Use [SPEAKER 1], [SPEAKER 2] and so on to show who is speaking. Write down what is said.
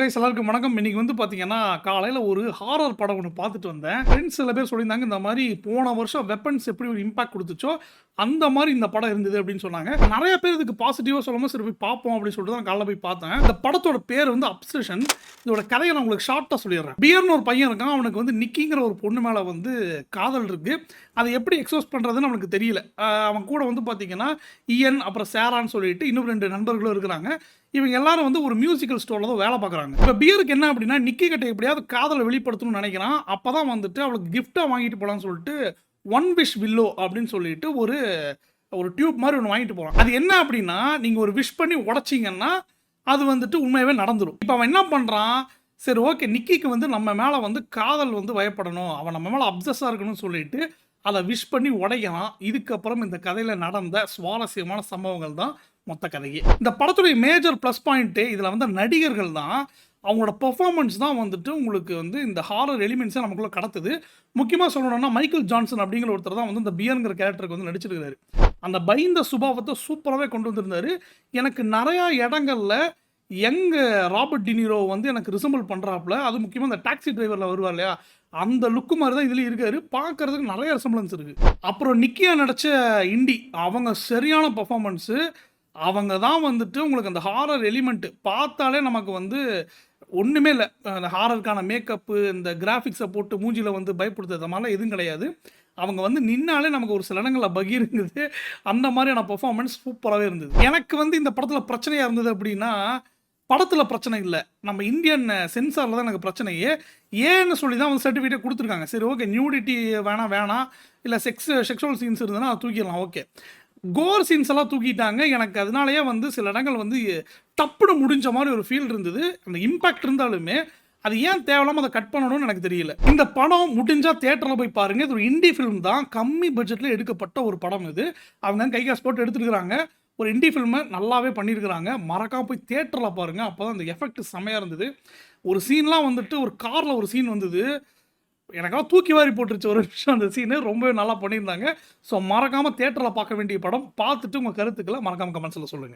[SPEAKER 1] Guys எல்லாருக்கும் வணக்கம். இன்னைக்கு வந்து பார்த்தீங்கன்னா, காலையில ஒரு ஹாரர் படம் ஒண்ணு பார்த்துட்டு வந்தேன். ஃப்ரெண்ட்ஸ் சில பேர் சொல்லியிருந்தாங்க, இந்த மாரி போன வருஷம் வெப்பன்ஸ் எப்படி ஒரு இம்பாக்ட் குடுத்துச்சோ, அந்த மாரி இந்த படம் இருந்தது அப்படின்னு சொன்னாங்க. நெறைய பேர் இதுக்கு பாசிட்டிவா சொல்லும்போது, சரி போய் பார்ப்போம் அப்படின்னு சொல்லிட்டு தான் காலைல போய் பார்த்தேன். இந்த படத்தோட பேர் வந்து அப்சஷன். இதோட கதைய நான் உங்களுக்கு ஷார்ட்டா சொல்லிடுறேன். பியர்னு ஒரு பையன் இருக்கான். அவனுக்கு வந்து நிக்கிங்கிற ஒரு பொண்ணு மேல வந்து காதல் இருக்கு. அத எப்படி எக்ஸ்பிரஸ் பண்றதுன்னு அவனுக்கு தெரியல. அவன் கூட வந்து பார்த்தீங்கன்னா, இயன் அப்புறம் சேரான்னு சொல்லிட்டு இன்னும் 2 நண்பர்களும் இருக்கிறாங்க. இவங்க எல்லாரும் வந்து ஒரு மியூசிக்கல் ஸ்டோர்ல தான் வேலை பார்க்குறாங்க. இப்ப பியருக்கு என்ன அப்படின்னா, நிக்கி கிட்ட எப்படியாவது காதல வெளிப்படுத்தணும்னு நெனைக்கிறான். அப்பதான் வந்துட்டு அவளுக்கு கிஃப்ட்டா வாங்கிட்டு போலான்னு சொல்லிட்டு, ஒன் விஷ் வில்லோ அப்படின்னு சொல்லிட்டு ஒரு ஒரு டியூப் மாரி ஒண்ணு வாங்கிட்டு போறான். அது என்ன அப்படின்னா, நீங்க ஒரு விஷ் பண்ணி உடைச்சீங்கன்னா, அது வந்துட்டு உண்மையாவே நடந்துரும். இப்ப அவன் என்ன பண்றான், சரி ஓகே நிக்கிக்கு வந்து நம்ம மேல வந்து காதல் வந்து வயப்படணும். அவன் நம்ம மேல அப்சஸ்ஸா இருக்கணும்னு சொல்லிட்டு, அத விஷ் பண்ணி உடைக்கிறான். இதுக்கப்புறம் இந்த கதையில நடந்த சுவாரஸ்யமான சம்பவங்கள் தான் மொத்த கதையே. இந்த படத்துடைய மேஜர் ப்ளஸ் பாயிண்ட்டே இதுல வந்த நடிகர்கள் தான். அவங்களோட பெர்ஃபார்மன்ஸ் தான் வந்துட்டு உங்களுக்கு வந்து இந்த ஹாரர் எலிமெண்ட்ஸ நமக்குள்ள கடத்துது. முக்கியமா சொல்லணும்னா, மைக்கேல் ஜான்சன் அப்படிங்கிற ஒருத்தர் தான் வந்து இந்த பியர்ங்கிற கேரக்டருக்கு வந்து நடிச்சிருக்காரு. அந்த பயந்த சுபாவத்த சூப்பராவே கொண்டு வந்திருந்தாரு. எனக்கு நெறைய இடங்கள்ல யங் ராபர்ட் டினிரோ வந்து எனக்கு ரிசெம்பிள் பண்றாப்ல. அதுவும் முக்கியமா இந்த டாக்ஸி டிரைவர்ல வருவார் இல்லையா? அந்த லுக் மாரி தான் இதுலயும் இருக்காரு. பார்க்கறதுக்கு நெறைய ரிசெம்பிளன்ஸ் இருக்கு. அப்புறம் நிக்கியா நடிச்ச இண்டி அவங்க சரியான பெர்ஃபார்மன்ஸ். அவங்க தான் வந்துட்டு உங்களுக்கு அந்த ஹாரர் எலிமெண்ட் பார்த்தாலே நமக்கு வந்து ஒண்ணுமே இல்ல. அந்த ஹாரருக்கான மேக்கப்பு, இந்த கிராபிக்ஸ போட்டு மூஞ்சில வந்து பயப்படுத்துறது மாரிலாம் எதுவும் கிடையாது. அவங்க வந்து நின்னாலே நமக்கு ஒரு சில இடங்கள்ல பகீருங்குது. அந்த மாரியான பெர்ஃபார்மன்ஸ் சூப்பராவே இருந்தது. எனக்கு வந்து இந்த படத்துல பிரச்சனையா இருந்தது அப்டின்னா, படத்துல பிரச்சனை இல்ல. நம்ம இந்தியன் சென்சார்ல தான் எனக்கு பிரச்சனையே. ஏன்னு சொல்லி தான் வந்து சர்டிஃபிகேட் குடுத்துருக்காங்க. சரி ஓகே நியூடிட்டி வேணாம். இல்ல செக்சுவல் சீன்ஸ் இருந்ததுன்னா அத தூக்கிடலாம் ஓகே. கோர் சீன்ஸ் எல்லாம் தூக்கிட்டாங்க. எனக்கு அதனாலேயே வந்து சில இடங்கள் வந்து டப்புன்னு முடிஞ்ச மாரி ஒரு ஃபீல் இருந்தது. அந்த இம்பாக்ட் இருந்தாலுமே, அது ஏன் தேவையில்லாம அத கட் பண்ணணும்னு எனக்கு தெரியல. இந்த படம் முடிஞ்சா தியேட்டர்ல போய் பாருங்க. இது ஒரு இண்டி ஃபிலிம் தான். கம்மி பட்ஜெட்ல எடுக்கப்பட்ட ஒரு படம் இது. அவங்க கை காசு போட்டு எடுத்துருக்காங்க. ஒரு இண்டி ஃபிலிம நல்லாவே பண்ணியிருக்கிறாங்க. மறக்காம போய் தியேட்டர்ல பாருங்க. அப்பதான் அந்த எஃபெக்ட் செமையா இருந்தது. ஒரு சீன்லாம் வந்துட்டு ஒரு கார்ல ஒரு சீன் வந்தது. எனக்கெல்லாம் தூக்கி வாரி போட்டுருச்சு ஒரு நிமிஷம் அந்த சீனு. ரொம்பவே நல்லா பண்ணியிருந்தாங்க. ஸோ மறக்காம தியேட்டர்ல பார்க்க வேண்டிய படம். பார்த்துட்டு உங்க கருத்துக்கள மறக்காம கமெண்ட்ஸ்ல சொல்லுங்க.